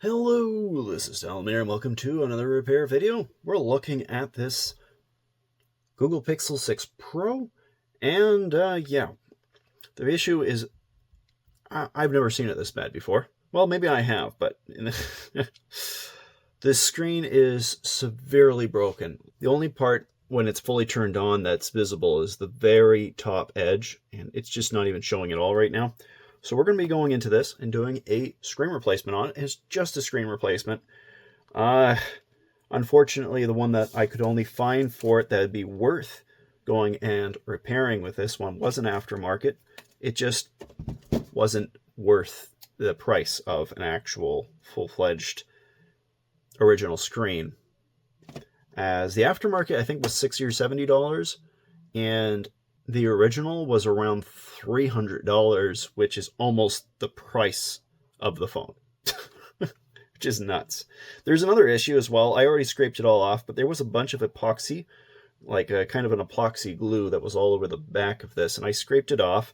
Hello, this is Alan here, and welcome to another repair video. We're looking at this Google Pixel 6 Pro, and yeah, the issue is I've never seen it this bad before. Well, maybe I have, but this screen is severely broken. The only part when it's fully turned on that's visible is the very top edge, and it's just not even showing at all right now. So we're going to be going into this and doing a screen replacement on it. It's just a screen replacement. Unfortunately, the one that I could only find for it that would be worth going and repairing with this one was an aftermarket. It just wasn't worth the price of an actual full-fledged original screen. As the aftermarket, I think, was $60 or $70, and the original was around $300, which is almost the price of the phone, which is nuts. There's another issue as well. I already scraped it all off, but there was a bunch of epoxy, like a kind of an epoxy glue that was all over the back of this, and I scraped it off,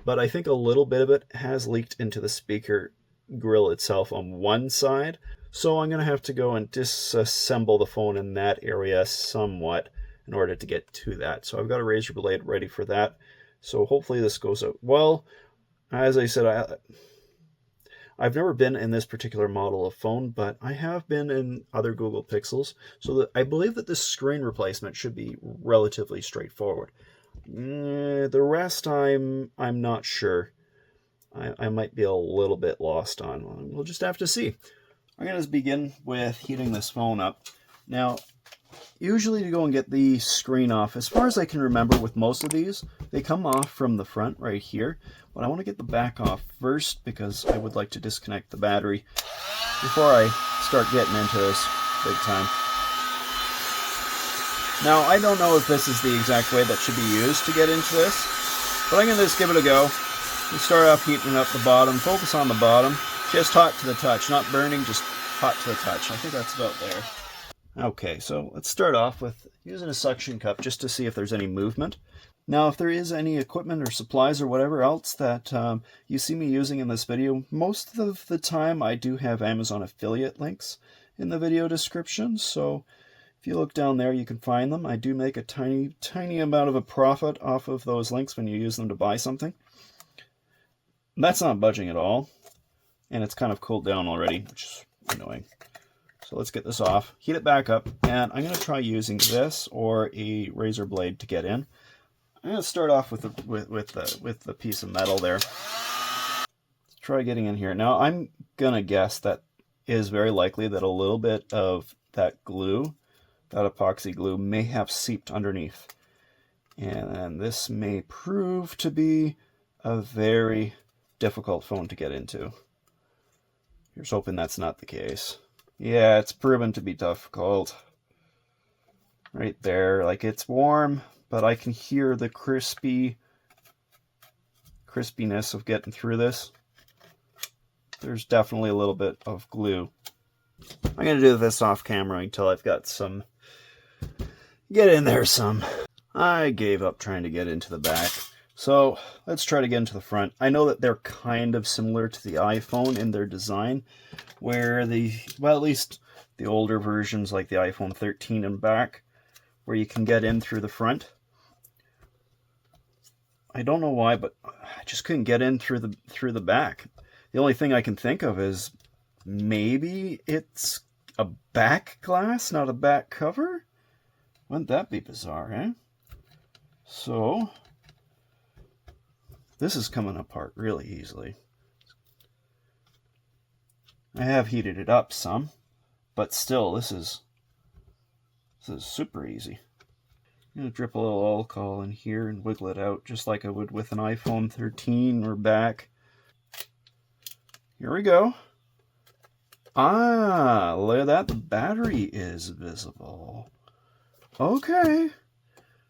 but I think a little bit of it has leaked into the speaker grill itself on one side, so I'm going to have to go and disassemble the phone in that area somewhat in order to get to that. So I've got a razor blade ready for that. So hopefully this goes out well. As I said, I've never been in this particular model of phone, but I have been in other Google Pixels. So I believe that this screen replacement should be relatively straightforward. The rest I'm not sure. I might be a little bit lost on. We'll just have to see. I'm going to begin with heating this phone up. Now, usually to go and get the screen off, as far as I can remember with most of these, they come off from the front right here, but I want to get the back off first because I would like to disconnect the battery before I start getting into this big time. Now, I don't know if this is the exact way that should be used to get into this, but I'm going to just give it a go. We start off heating up the bottom, focus on the bottom, just hot to the touch, not burning, just hot to the touch. I think that's about there. Okay, so let's start off with using a suction cup just to see if there's any movement. Now, if there is any equipment or supplies or whatever else that you see me using in this video, most of the time I do have Amazon affiliate links in the video description, so if you look down there you can find them. I do make a tiny amount of a profit off of those links when you use them to buy something. That's not budging at all, and it's kind of cooled down already, which is annoying. So let's get this off, heat it back up, and I'm going to try using this or a razor blade to get in. I'm going to start off with the piece of metal there. Let's try getting in here. Now I'm going to guess that is very likely that a little bit of that glue, that epoxy glue, may have seeped underneath. And this may prove to be a very difficult phone to get into. Here's hoping that's not the case. Yeah, it's proven to be difficult. Right there, like it's warm, but I can hear the crispiness of getting through this. There's definitely a little bit of glue. I'm going to do this off camera until I've got some... Get in there some. I gave up trying to get into the back. So let's try to get into the front. I know that they're kind of similar to the iPhone in their design, where at least the older versions like the iPhone 13 and back, where you can get in through the front. I don't know why, but I just couldn't get in through the back. The only thing I can think of is maybe it's a back glass, not a back cover? Wouldn't that be bizarre, eh? So this is coming apart really easily. I have heated it up some, but still, this is super easy. I'm going to drip a little alcohol in here and wiggle it out just like I would with an iPhone 13 or back. Here we go. Ah, look at that. The battery is visible. Okay.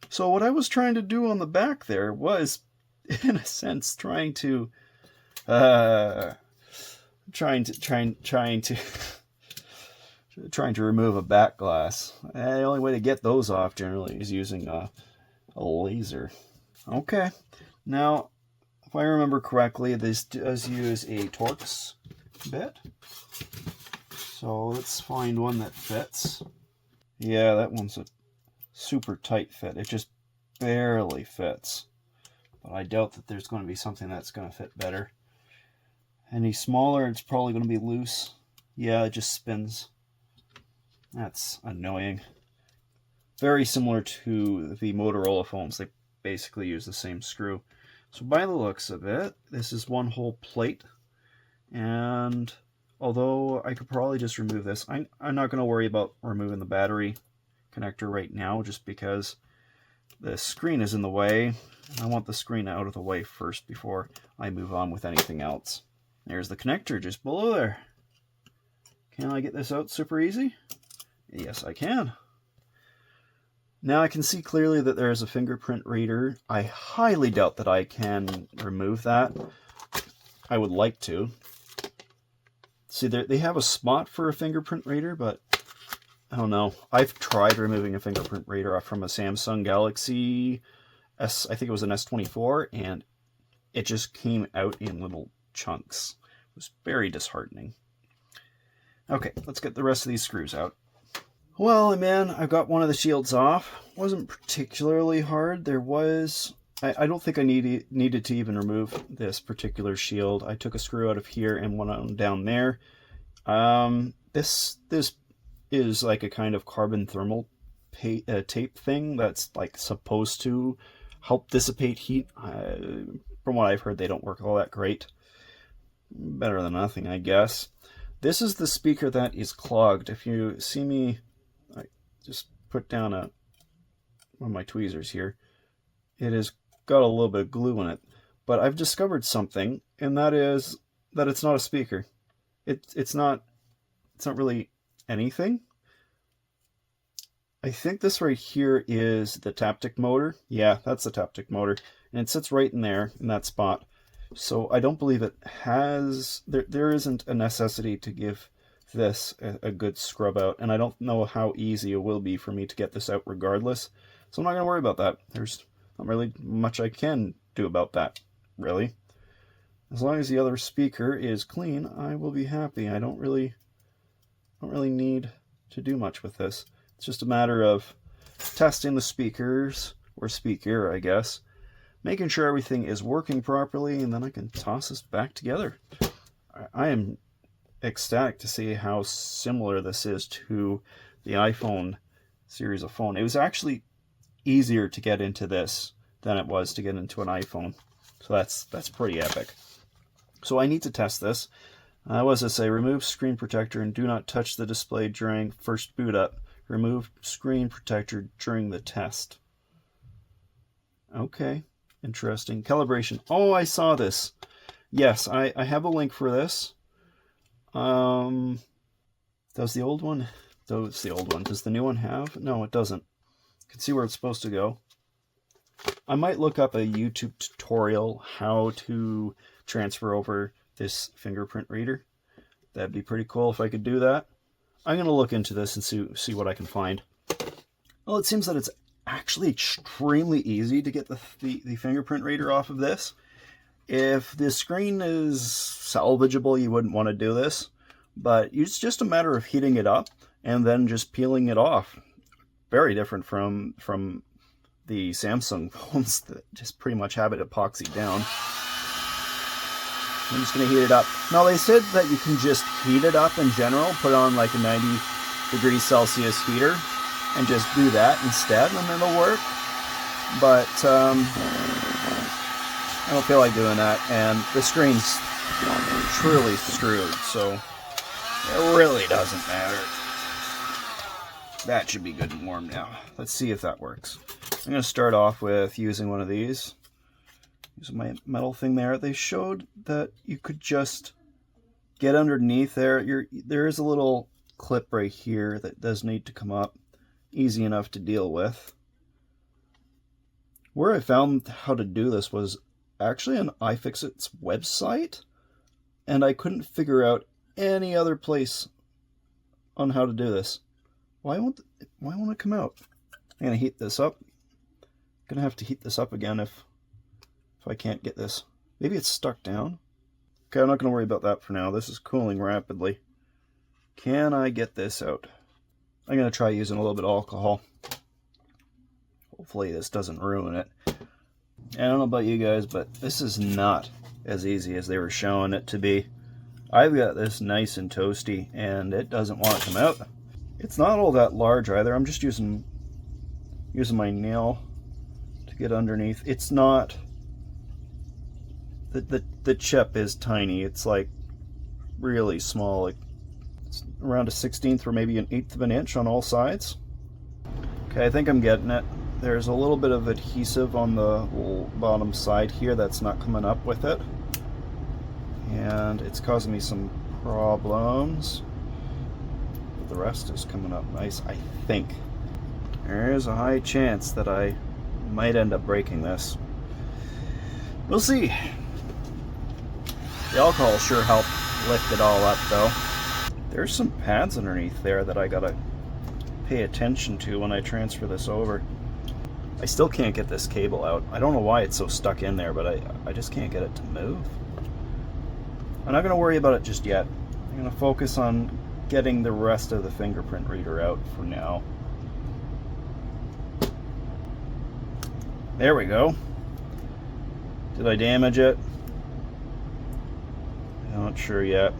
So what I was trying to do on the back there was, in a sense, trying to remove a back glass. The only way to get those off generally is using a laser. Okay, now if I remember correctly, this does use a Torx bit. So let's find one that fits. Yeah, that one's a super tight fit. It just barely fits. But I doubt that there's going to be something that's going to fit better. Any smaller, it's probably going to be loose. Yeah, it just spins. That's annoying. Very similar to the Motorola phones. They basically use the same screw. So by the looks of it, this is one whole plate. And although I could probably just remove this, I'm not going to worry about removing the battery connector right now, just because the screen is in the way. I want the screen out of the way first before I move on with anything else. There's the connector just below there. Can I get this out super easy? Yes, I can. Now I can see clearly that there is a fingerprint reader. I highly doubt that I can remove that. I would like to. See, they have a spot for a fingerprint reader, but I don't know. I've tried removing a fingerprint reader from a Samsung Galaxy S, I think it was an S24, and it just came out in little chunks. It was very disheartening. Okay, let's get the rest of these screws out. Well, man, I got one of the shields off. It wasn't particularly hard. There was... I don't think I needed to even remove this particular shield. I took a screw out of here and one on down there. This is like a kind of carbon thermal tape thing that's like supposed to help dissipate heat. From what I've heard, they don't work all that great. Better than nothing, I guess. This is the speaker that is clogged. If you see me, I just put down one of my tweezers here. It has got a little bit of glue in it, but I've discovered something, and that is that it's not a speaker. It's not really anything. I think this right here is the Taptic motor. Yeah, that's the Taptic motor, and it sits right in there in that spot. So I don't believe it has... There isn't a necessity to give this a good scrub out, and I don't know how easy it will be for me to get this out regardless. So I'm not going to worry about that. There's not really much I can do about that, really. As long as the other speaker is clean, I will be happy. I don't really need to do much with this. It's just a matter of testing the speakers, or speaker, I guess, making sure everything is working properly, and then I can toss this back together. I am ecstatic to see how similar this is to the iPhone series of phone. It was actually easier to get into this than it was to get into an iPhone. So that's pretty epic. So I need to test this. What does it say? Remove screen protector and do not touch the display during first boot up. Remove screen protector during the test. Okay, interesting. Calibration. Oh, I saw this. Yes, I have a link for this. Does the old one? Does the old one? Does the new one have? No, it doesn't. You can see where it's supposed to go. I might look up a YouTube tutorial how to transfer over this fingerprint reader. That'd be pretty cool if I could do that. I'm going to look into this and see what I can find. Well, it seems that it's actually extremely easy to get the fingerprint reader off of this. If the screen is salvageable, you wouldn't want to do this, but it's just a matter of heating it up and then just peeling it off. Very different from the Samsung phones that just pretty much have it epoxied down. I'm just going to heat it up. Now, they said that you can just heat it up in general, put on like a 90 degrees Celsius heater, and just do that instead, and it'll work. But I don't feel like doing that, and the screen's truly screwed, so it really doesn't matter. That should be good and warm now. Let's see if that works. I'm going to start off with using one of these. Use my metal thing there. They showed that you could just get underneath there. There is a little clip right here that does need to come up. Easy enough to deal with. Where I found how to do this was actually on iFixit's website, and I couldn't figure out any other place on how to do this. Why won't it come out? I'm gonna heat this up. Gonna have to heat this up again if I can't get this. Maybe it's stuck down. Okay, I'm not gonna worry about that for now. This is cooling rapidly. Can I get this out? I'm going to try using a little bit of alcohol. Hopefully this doesn't ruin it. I don't know about you guys, but this is not as easy as they were showing it to be. I've got this nice and toasty, and it doesn't want to come out. It's not all that large either. I'm just using my nail to get underneath. It's not... The chip is tiny. It's like really small. Like it's around a 1/16 or maybe an 1/8 of an inch on all sides. Okay, I think I'm getting it. There's a little bit of adhesive on the bottom side here that's not coming up with it. And it's causing me some problems. But the rest is coming up nice, I think. There's a high chance that I might end up breaking this. We'll see. The alcohol sure helped lift it all up though. There's some pads underneath there that I gotta pay attention to when I transfer this over. I still can't get this cable out. I don't know why it's so stuck in there, but I just can't get it to move. I'm not going to worry about it just yet. I'm going to focus on getting the rest of the fingerprint reader out for now. There we go. Did I damage it? I'm not sure yet.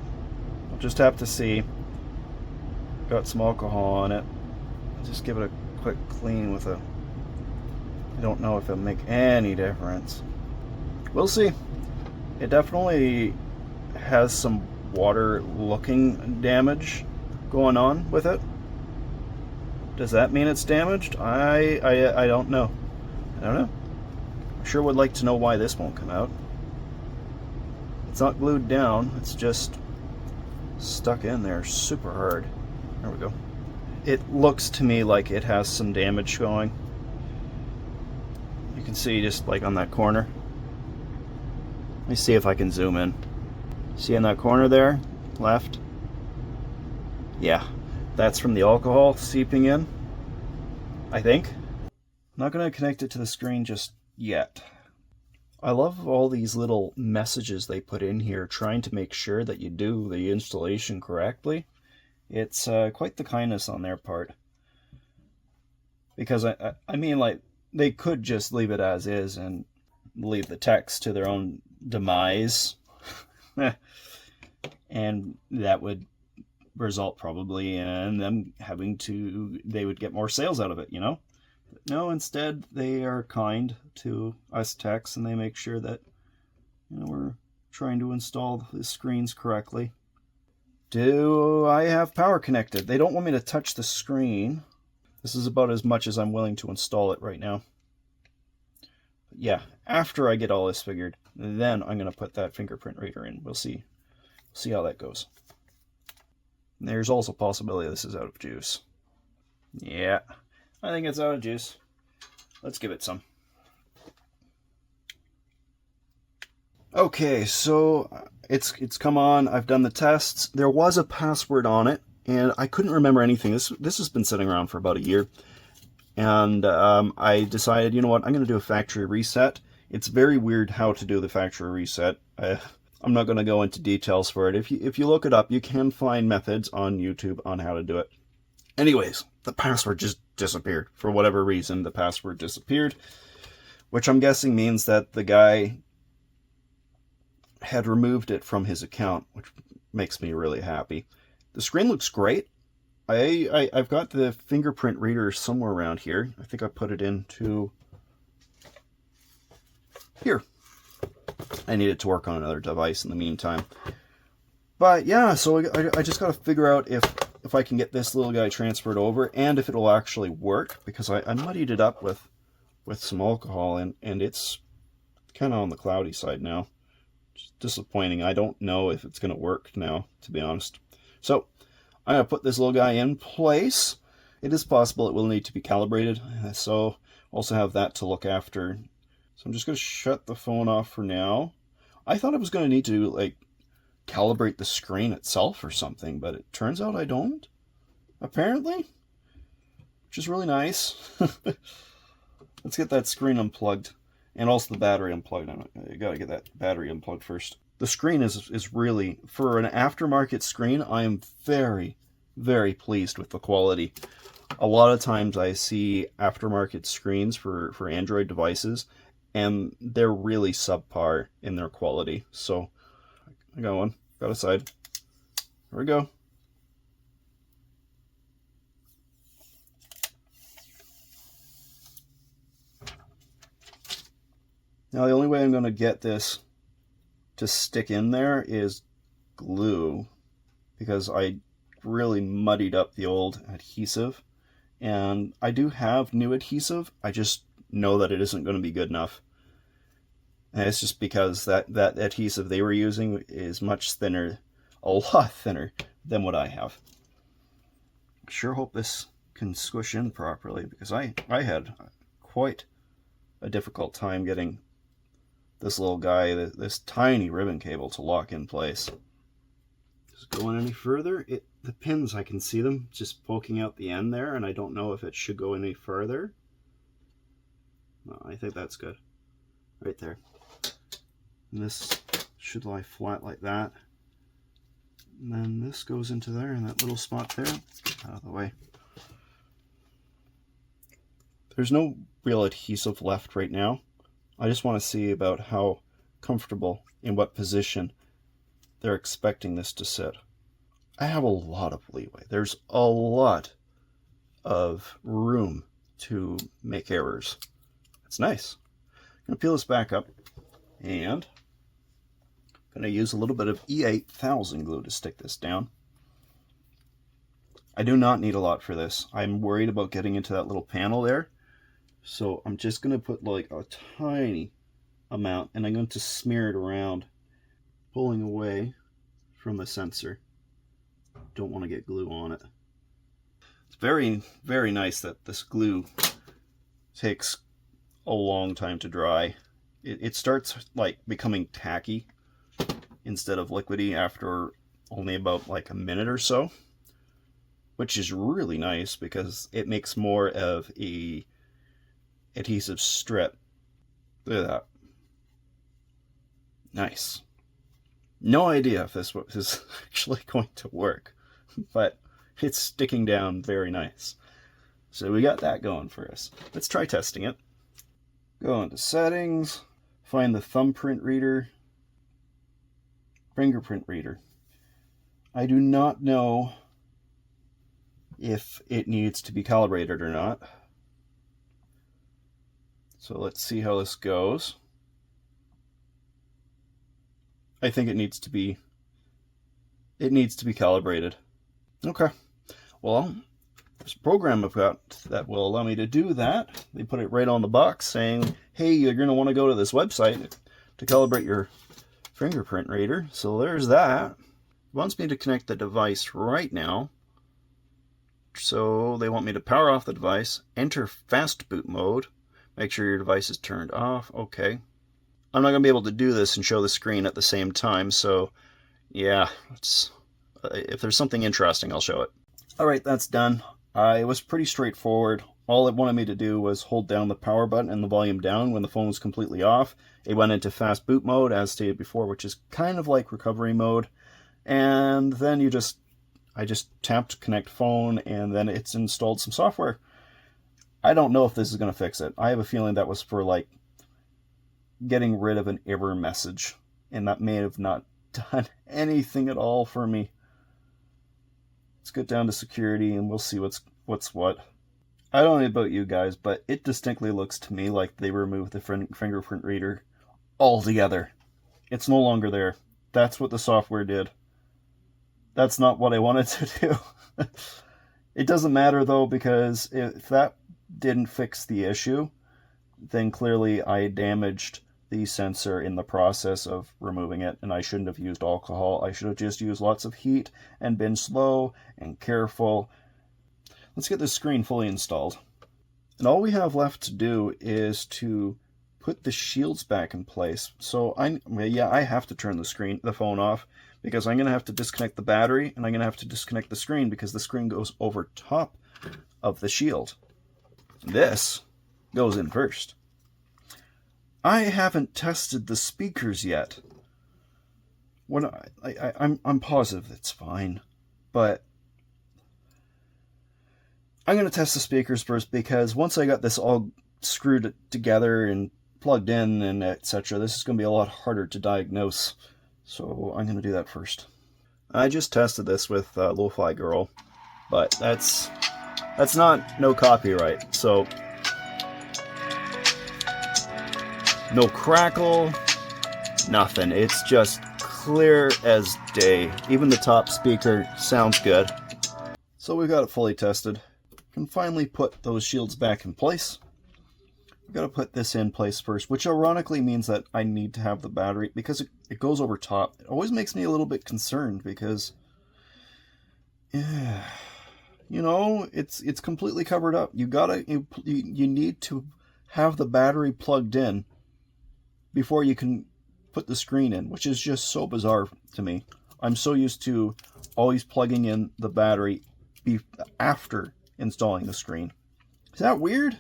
I'll just have to see. Got some alcohol on it. I'll just give it a quick clean with a... I don't know if it'll make any difference. We'll see. It definitely has some water looking damage going on with it. Does that mean it's damaged? I don't know. I don't know. I sure would like to know why this won't come out. It's not glued down, it's just stuck in there super hard. There we go. It looks to me like it has some damage going. You can see just like on that corner. Let me see if I can zoom in. See in that corner there, left? Yeah, that's from the alcohol seeping in, I think. I'm not going to connect it to the screen just yet. I love all these little messages they put in here trying to make sure that you do the installation correctly. It's quite the kindness on their part. Because, I mean, like, they could just leave it as is and leave the text to their own demise. And that would result probably in them having to, they would get more sales out of it, you know? But no, instead they are kind to us techs and they make sure that, you know, we're trying to install the screens correctly. Do I have power connected? They don't want me to touch the screen. This is about as much as I'm willing to install it right now. But yeah, after I get all this figured, then I'm going to put that fingerprint reader in. We'll see how that goes. And there's also a possibility this is out of juice. Yeah, I think it's out of juice. Let's give it some. Okay, so it's come on. I've done the tests. There was a password on it, and I couldn't remember anything. This has been sitting around for about a year. And I decided, you know what, I'm going to do a factory reset. It's very weird how to do the factory reset. I'm not going to go into details for it. If you look it up, you can find methods on YouTube on how to do it. Anyways, the password just disappeared. For whatever reason, the password disappeared, which I'm guessing means that the guy had removed it from his account, which makes me really happy. The screen looks great. I've got the fingerprint reader somewhere around here. I think I put it into here. I need it to work on another device in the meantime. But yeah, so I just got to figure out if I can get this little guy transferred over and if it'll actually work, because I muddied it up with some alcohol and it's kind of on the cloudy side now. It's disappointing. I don't know if it's going to work now, to be honest. So I'm going to put this little guy in place. It is possible it will need to be calibrated, so also have that to look after. So I'm just going to shut the phone off for now. I thought I was going to need to like calibrate the screen itself or something, but it turns out I don't, apparently, which is really nice. Let's get that screen unplugged and also the battery unplugged. I got to get that battery unplugged first. The screen is really, for an aftermarket screen, I am very, very pleased with the quality. A lot of times I see aftermarket screens for Android devices, and they're really subpar in their quality. So I got one, got a side. There we go. Now the only way I'm going to get this to stick in there is glue, because I really muddied up the old adhesive, and I do have new adhesive. I just know that it isn't going to be good enough, and it's just because that adhesive they were using is much thinner, a lot thinner than what I have. Sure hope this can squish in properly, because I had quite a difficult time getting this little guy, this tiny ribbon cable, to lock in place. Just going any further, the pins, I can see them just poking out the end there, and I don't know if it should go any further. No, I think that's good. Right there. And this should lie flat like that. And then this goes into there, in that little spot there. Get out of the way. There's no real adhesive left right now. I just want to see about how comfortable, in what position they're expecting this to sit. I have a lot of leeway. There's a lot of room to make errors. It's nice. I'm going to peel this back up, and I'm going to use a little bit of E8000 glue to stick this down. I do not need a lot for this. I'm worried about getting into that little panel there. So I'm just going to put like a tiny amount, and I'm going to smear it around, pulling away from the sensor. Don't want to get glue on it. It's very, very nice that this glue takes a long time to dry. It starts like becoming tacky instead of liquidy after only about like a minute or so, which is really nice because it makes more of a adhesive strip. Look at that. Nice. No idea if this is actually going to work, but it's sticking down very nice. So we got that going for us. Let's try testing it. Go into settings, find the thumbprint reader, fingerprint reader. I do not know if it needs to be calibrated or not. So let's see how this goes. I think it needs to be calibrated. Okay. Well, there's a program I've got that will allow me to do that. They put it right on the box saying, hey, you're going to want to go to this website to calibrate your fingerprint reader. So there's that. It wants me to connect the device right now. So they want me to power off the device, enter fast boot mode, make sure your device is turned off. Okay. I'm not going to be able to do this and show the screen at the same time, so yeah, if there's something interesting, I'll show it. Alright, that's done. It was pretty straightforward. All it wanted me to do was hold down the power button and the volume down when the phone was completely off. It went into fast boot mode, as stated before, which is kind of like recovery mode. And then I just tapped connect phone, and then it's installed some software. I don't know if this is going to fix it. I have a feeling that was for like getting rid of an error message, and that may have not done anything at all for me. Let's get down to security and we'll see what's what. I don't know about you guys, but it distinctly looks to me like they removed the fingerprint reader altogether. It's no longer there. That's what the software did. That's not what I wanted to do. It doesn't matter though, because if that didn't fix the issue, then clearly I damaged the sensor in the process of removing it, and I shouldn't have used alcohol. I should have just used lots of heat and been slow and careful. Let's get this screen fully installed. And all we have left to do is to put the shields back in place. So I have to turn the phone off, because I'm going to have to disconnect the battery, and I'm going to have to disconnect the screen, because the screen goes over top of the shield. This goes in first. I haven't tested the speakers yet. I'm positive it's fine, but I'm going to test the speakers first, because once I got this all screwed together and plugged in and etc., this is going to be a lot harder to diagnose. So I'm going to do that first. I just tested this with Lo-Fi Girl, but that's not no copyright. So no crackle, nothing. It's just clear as day. Even the top speaker sounds good. So we've got it fully tested. Can finally put those shields back in place. I've got to put this in place first, which ironically means that I need to have the battery, because it goes over top. It always makes me a little bit concerned, because yeah, you know, it's completely covered up. You need to have the battery plugged in before you can put the screen in, which is just so bizarre to me. I'm so used to always plugging in the battery after installing the screen. Is that weird?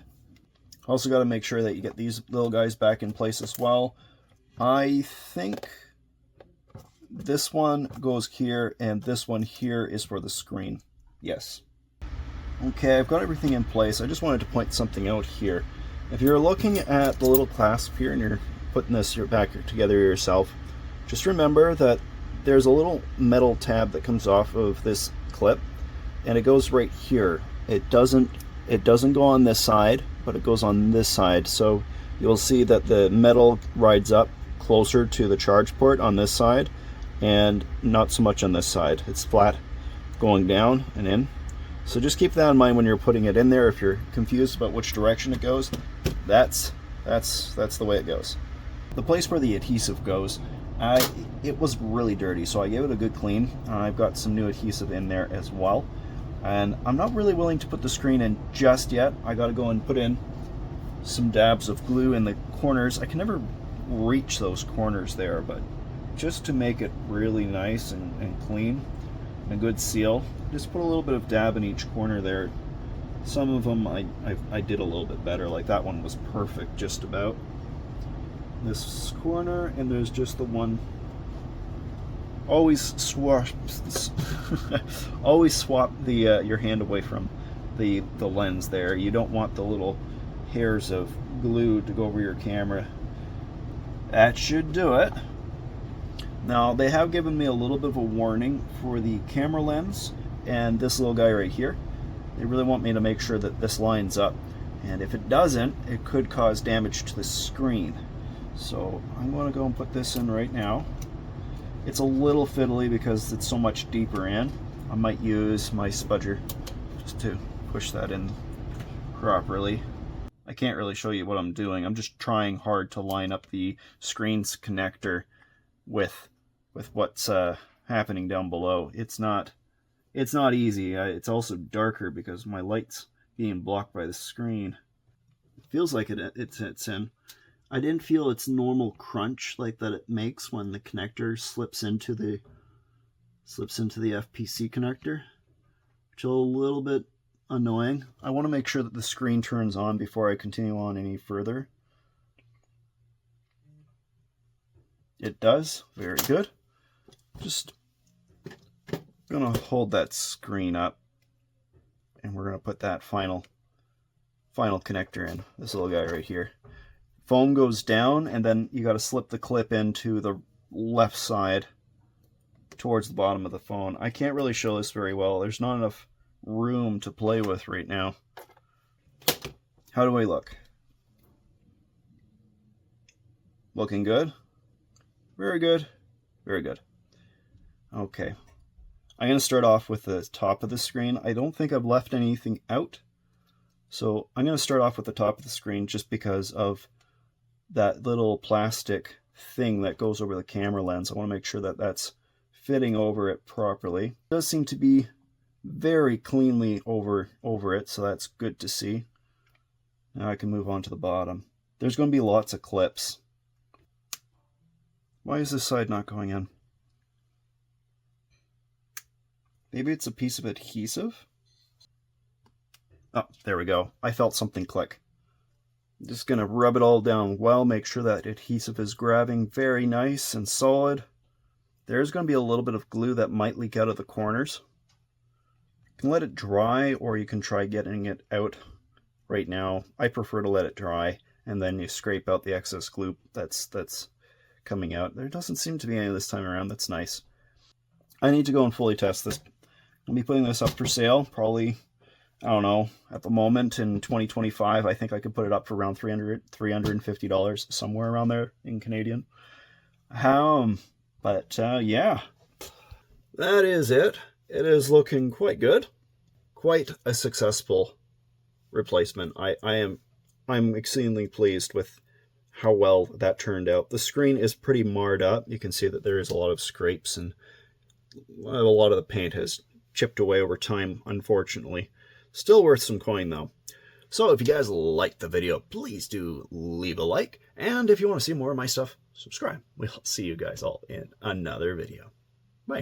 Also got to make sure that you get these little guys back in place as well. I think this one goes here, and this one here is for the screen. Yes. Okay, I've got everything in place. I just wanted to point something out here. If you're looking at the little clasp here and you're putting this back together yourself, just remember that there's a little metal tab that comes off of this clip, and it goes right here. It doesn't go on this side, but it goes on this side. So you'll see that the metal rides up closer to the charge port on this side, and not so much on this side. It's flat going down and in. So just keep that in mind when you're putting it in there. If you're confused about which direction it goes, that's the way it goes. The place where the adhesive goes, it was really dirty, so I gave it a good clean. I've got some new adhesive in there as well. And I'm not really willing to put the screen in just yet. I got to go and put in some dabs of glue in the corners. I can never reach those corners there, but just to make it really nice and clean and a good seal, just put a little bit of dab in each corner there. Some of them I did a little bit better, like that one was perfect just about. This corner, and there's just the one. Always swap the your hand away from the lens there. You don't want the little hairs of glue to go over your camera. That should do it. Now they have given me a little bit of a warning for the camera lens and this little guy right here. They really want me to make sure that this lines up, and if it doesn't, it could cause damage to the screen. So I'm going to go and put this in right now. It's a little fiddly because it's so much deeper in. I might use my spudger just to push that in properly. I can't really show you what I'm doing. I'm just trying hard to line up the screen's connector with what's happening down below. It's not easy. It's also darker because my light's being blocked by the screen. It feels like it's in. I didn't feel its normal crunch like that it makes when the connector slips into the FPC connector, which is a little bit annoying. I want to make sure that the screen turns on before I continue on any further. It does. Very good. Just gonna hold that screen up, and we're gonna put that final connector in. This little guy right here. Foam goes down, and then you got to slip the clip into the left side towards the bottom of the phone. I can't really show this very well. There's not enough room to play with right now. How do I look? Looking good? Very good. Very good. Okay. I'm going to start off with the top of the screen. I don't think I've left anything out. So I'm going to start off with the top of the screen just because of that little plastic thing that goes over the camera lens. I want to make sure that that's fitting over it properly. It does seem to be very cleanly over it, so that's good to see. Now I can move on to the bottom. There's going to be lots of clips. Why is this side not going in? Maybe it's a piece of adhesive? Oh, there we go. I felt something click. I'm just going to rub it all down well, make sure that adhesive is grabbing very nice and solid. There's going to be a little bit of glue that might leak out of the corners. You can let it dry, or you can try getting it out right now. I prefer to let it dry, and then you scrape out the excess glue that's coming out. There doesn't seem to be any this time around. That's nice. I need to go and fully test this. I'll be putting this up for sale, probably, I don't know, at the moment in 2025. I think I could put it up for around $350, somewhere around there in Canadian. But yeah, that is it. It is looking quite good. Quite a successful replacement. I'm exceedingly pleased with how well that turned out. The screen is pretty marred up. You can see that there is a lot of scrapes, and a lot of the paint has chipped away over time, unfortunately. Still worth some coin, though. So if you guys liked the video, please do leave a like. And if you want to see more of my stuff, subscribe. We'll see you guys all in another video.